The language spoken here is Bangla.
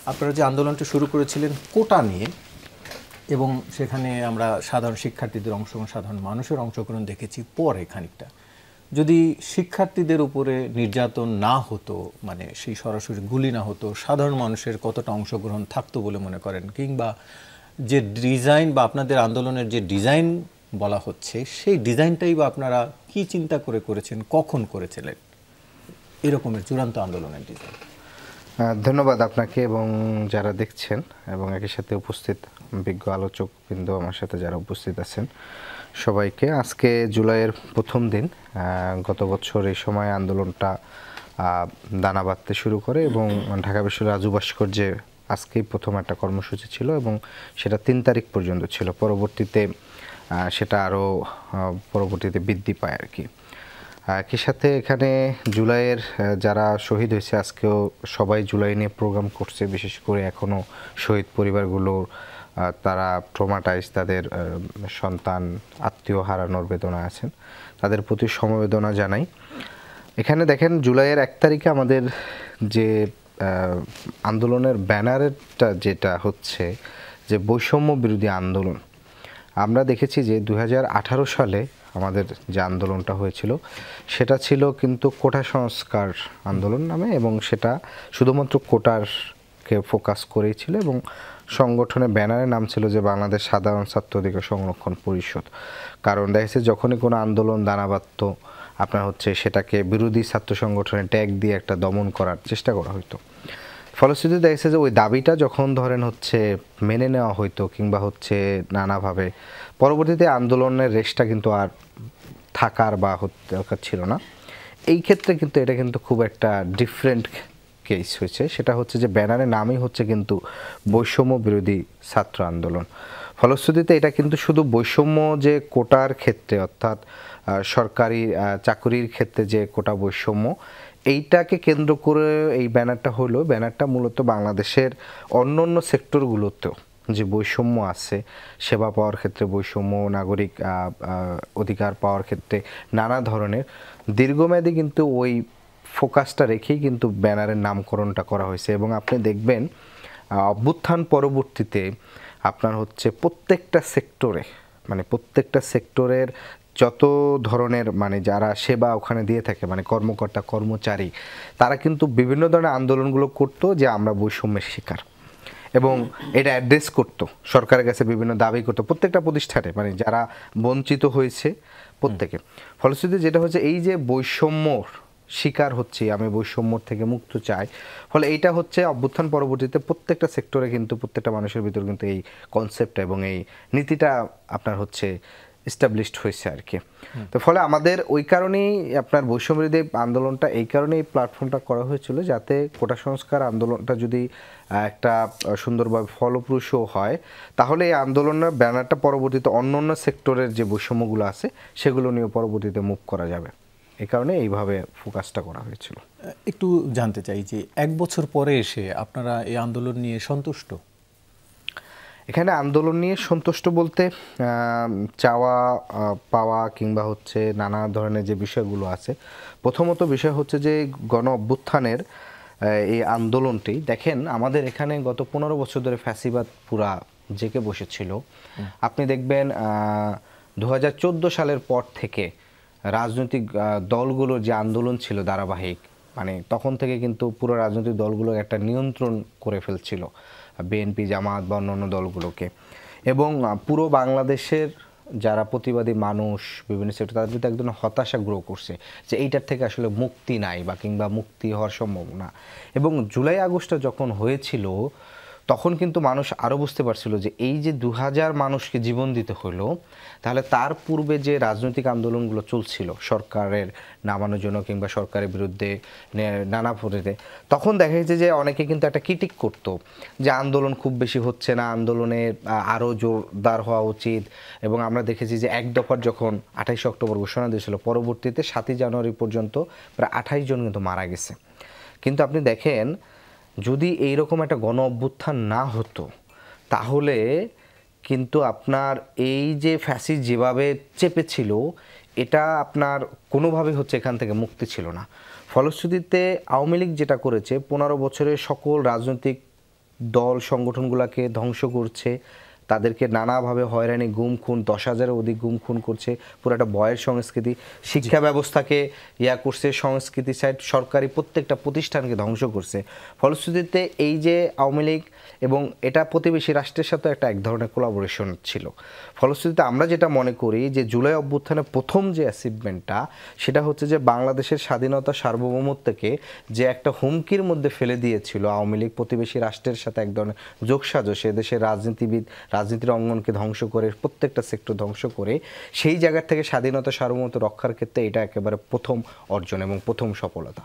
আপনারা যে আন্দোলনটি শুরু করেছিলেন কোটা নিয়ে, এবং সেখানে আমরা সাধারণ শিক্ষার্থীদের অংশগ্রহণ, সাধারণ মানুষের অংশগ্রহণ দেখেছি পরে খানিকটা। যদি শিক্ষার্থীদের উপরে নির্যাতন না হতো, মানে সেই সরাসরি গুলি না হতো, সাধারণ মানুষের কতটা অংশগ্রহণ থাকতো বলে মনে করেন? কিংবা যে ডিজাইন বা আপনাদের আন্দোলনের যে ডিজাইন বলা হচ্ছে, সেই ডিজাইনটাই বা আপনারা কি চিন্তা করে করেছেন, কখন করেছিলেন এরকমের চূড়ান্ত আন্দোলনের ডিজাইন? ধন্যবাদ আপনাকে এবং যারা দেখছেন এবং একই সাথে উপস্থিত বিজ্ঞ আলোচক বিন্দু আমার সাথে যারা উপস্থিত আছেন সবাইকে। আজকে জুলাইয়ের প্রথম দিন। গত বছর এই সময় আন্দোলনটা দানা বাঁধতে শুরু করে এবং ঢাকা বিশ্ববিদ্যালয়ের রাজু ভাস্কর্যে আজকেই প্রথম একটা কর্মসূচি ছিল এবং সেটা ৩ তারিখ পর্যন্ত ছিল। পরবর্তীতে সেটা আরও পরবর্তীতে বৃদ্ধি পায় আর কি। একই সাথে এখানে জুলাইয়ের যারা শহীদ হয়েছে আজকেও সবাই জুলাই নিয়ে প্রোগ্রাম করছে। বিশেষ করে এখনও শহীদ পরিবারগুলোর তারা ট্রমাটাইজ, তাদের সন্তান আত্মীয় হারানোর বেদনা আছেন, তাদের প্রতি সমবেদনা জানাই। এখানে দেখেন জুলাইয়ের ১ তারিখে আমাদের যে আন্দোলনের ব্যানারটা যেটা হচ্ছে যে বৈষম্য বিরোধী আন্দোলন, আমরা দেখেছি যে ২০১৮ সালে আমাদের যে আন্দোলনটা হয়েছিল সেটা ছিল কিন্তু কোটা সংস্কার আন্দোলন নামে, এবং সেটা শুধুমাত্র কোটারকে ফোকাস করেই ছিল এবং সংগঠনের ব্যানারের নাম ছিল যে বাংলাদেশ সাধারণ ছাত্র অধিকার সংরক্ষণ পরিষদ। কারণ দেখা যাচ্ছে যখনই কোনো আন্দোলন দানা বাঁধত আপনার হচ্ছে সেটাকে বিরোধী ছাত্র সংগঠনের ট্যাগ দিয়ে একটা দমন করার চেষ্টা করা হতো। ফলশ্রুতিতে দেখা যাচ্ছে যে ওই দাবিটা যখন ধরেন হচ্ছে মেনে নেওয়া হইতো কিংবা হচ্ছে নানাভাবে, পরবর্তীতে আন্দোলনের রেশটা কিন্তু আর থাকার বা দরকার ছিল না। এই ক্ষেত্রে কিন্তু এটা কিন্তু খুব একটা ডিফারেন্ট কেস হয়েছে। সেটা হচ্ছে যে ব্যানারের নামই হচ্ছে কিন্তু বৈষম্য বিরোধী ছাত্র আন্দোলন। ফলশ্রুতিতে এটা কিন্তু শুধু বৈষম্য যে কোটার ক্ষেত্রে, অর্থাৎ সরকারি চাকুরির ক্ষেত্রে যে কোটা বৈষম্য, এইটাকে কেন্দ্র করে এই ব্যানারটা হলো। ব্যানারটা মূলত বাংলাদেশের অন্য অন্য সেক্টরগুলোতেও যে বৈষম্য আছে, সেবা পাওয়ার ক্ষেত্রে বৈষম্য, নাগরিক অধিকার পাওয়ার ক্ষেত্রে নানা ধরনের, দীর্ঘমেয়াদী কিন্তু ওই ফোকাসটা রেখেই কিন্তু ব্যানারের নামকরণটা করা হয়েছে। এবং আপনি দেখবেন অভ্যুত্থান পরবর্তীতে আপনার হচ্ছে প্রত্যেকটা সেক্টরে, মানে প্রত্যেকটা সেক্টরের যত ধরনের মানে যারা সেবা ওখানে দিয়ে থাকে, মানে কর্মকর্তা কর্মচারী, তারা কিন্তু বিভিন্ন ধরনের আন্দোলনগুলো করতো যে আমরা বৈষম্যের শিকার, এবং এটা অ্যাড্রেস করতো, সরকারের কাছে বিভিন্ন দাবি করতো প্রত্যেকটা প্রতিষ্ঠানে, মানে যারা বঞ্চিত হয়েছে প্রত্যেকে। ফলশ্রুতিতে যেটা হচ্ছে এই যে বৈষম্যর শিকার হচ্ছে, আমি বৈষম্য থেকে মুক্ত চাই, ফলে এইটা হচ্ছে অভ্যুত্থান পরবর্তীতে প্রত্যেকটা সেক্টরে কিন্তু প্রত্যেকটা মানুষের ভিতর কিন্তু এই কনসেপ্টটা এবং এই নীতিটা আপনার হচ্ছে এস্টাবলিশড হয়েছে আর কি। তো ফলে আমাদের ওই কারণেই আপনার বৈষম্যবিরোধী আন্দোলনটা এই কারণেই প্ল্যাটফর্মটা করা হয়েছিল, যাতে কোটা সংস্কার আন্দোলনটা যদি একটা সুন্দরভাবে ফলপ্রসূ হয়, তাহলে এই আন্দোলনের ব্যানারটা পরবর্তীতে অন্য অন্য সেক্টরের যে বৈষম্যগুলো আছে সেগুলো নিয়ে পরবর্তীতে মুভ করা যাবে। এই কারণে এইভাবে ফোকাসটা করা হয়েছিল। একটু জানতে চাই যে ১ বছর পরে এসে আপনারা এই আন্দোলন নিয়ে সন্তুষ্ট? এখানে আন্দোলন নিয়ে সন্তুষ্ট বলতে চাওয়া পাওয়া কিংবা হচ্ছে নানা ধরনের যে বিষয়গুলো আছে, প্রথমত বিষয় হচ্ছে যে গণ অভ্যুত্থানের এই আন্দোলনটি দেখেন আমাদের এখানে গত ১৫ বছর ধরে ফ্যাসিবাদ পুরা জেঁকে বসেছিল। আপনি দেখবেন ২০১৪ সালের পর থেকে রাজনৈতিক দলগুলোর যে আন্দোলন ছিল ধারাবাহিক, মানে তখন থেকে কিন্তু পুরো রাজনৈতিক দলগুলো একটা নিয়ন্ত্রণ করে ফেলছিল বিএনপি, জামাত বা অন্যান্য দলগুলোকে, এবং পুরো বাংলাদেশের যারা প্রতিবাদী মানুষ বিভিন্ন সেক্টর, তাদের ভিতরে একদম হতাশা গ্রো করছে যে এইটার থেকে আসলে মুক্তি নাই বা কিংবা মুক্তি হওয়ার সম্ভাবনা। এবং জুলাই আগস্টটা যখন হয়েছিল তখন কিন্তু মানুষ আরও বুঝতে পারছিল যে এই যে ২০০০ মানুষকে জীবন দিতে হলো, তাহলে তার পূর্বে যে রাজনৈতিক আন্দোলনগুলো চলছিল সরকারের নামানোর জন্য কিংবা সরকারের বিরুদ্ধে নানা পদ্ধতিতে, তখন দেখা যাচ্ছে যে অনেকে কিন্তু একটা ক্রিটিক করতো যে আন্দোলন খুব বেশি হচ্ছে না, আন্দোলনে আরও জোরদার হওয়া উচিত। এবং আমরা দেখেছি যে এক দফার যখন ২৮ অক্টোবর ঘোষণা দিয়েছিল, পরবর্তীতে ৭ই জানুয়ারি পর্যন্ত প্রায় ২৮ জন কিন্তু মারা গেছে। কিন্তু আপনি দেখেন যদি এইরকম একটা গণ অভ্যুত্থান না হতো, তাহলে কিন্তু আপনার এই যে ফ্যাসিস্ট যেভাবে চেপেছিল, এটা আপনার কোনোভাবে হচ্ছে এখান থেকে মুক্তি ছিল না। ফলশ্রুতিতে আওয়ামী লীগ যেটা করেছে ১৫ বছরের সকল রাজনৈতিক দল সংগঠনগুলোকে ধ্বংস করছে, তাদেরকে নানাভাবে হয়রানি, গুম খুন, 10,000-এর অধিক গুম খুন করছে, পুরো একটা ভয়ের সংস্কৃতি, শিক্ষা ব্যবস্থাকে করছে, সংস্কৃতি সাইড সরকারি প্রত্যেকটা প্রতিষ্ঠানকে ধ্বংস করছে। ফলশ্রুতিতে এই যে আওয়ামী লীগ এবং এটা প্রতিবেশী রাষ্ট্রের সাথে একটা এক ধরনের কোলাবোরেশন ছিল। ফলশ্রুতিতে আমরা যেটা মনে করি যে জুলাই অভ্যুত্থানের প্রথম যে অ্যাচিভমেন্টটা সেটা হচ্ছে যে বাংলাদেশের স্বাধীনতা সার্বভৌমত্বকে যে একটা হুমকির মধ্যে ফেলে দিয়েছিল আওয়ামী লীগ, প্রতিবেশী রাষ্ট্রের সাথে এক ধরনের যোগসাজশে দেশের রাজনীতির অঙ্গনকে ধ্বংস করে, প্রত্যেকটা সেক্টর ধ্বংস করে, সেই জায়গা থেকে স্বাধীনতা সার্বভৌমত্ব রক্ষার ক্ষেত্রে এটা একেবারে প্রথম অর্জন এবং প্রথম সফলতা।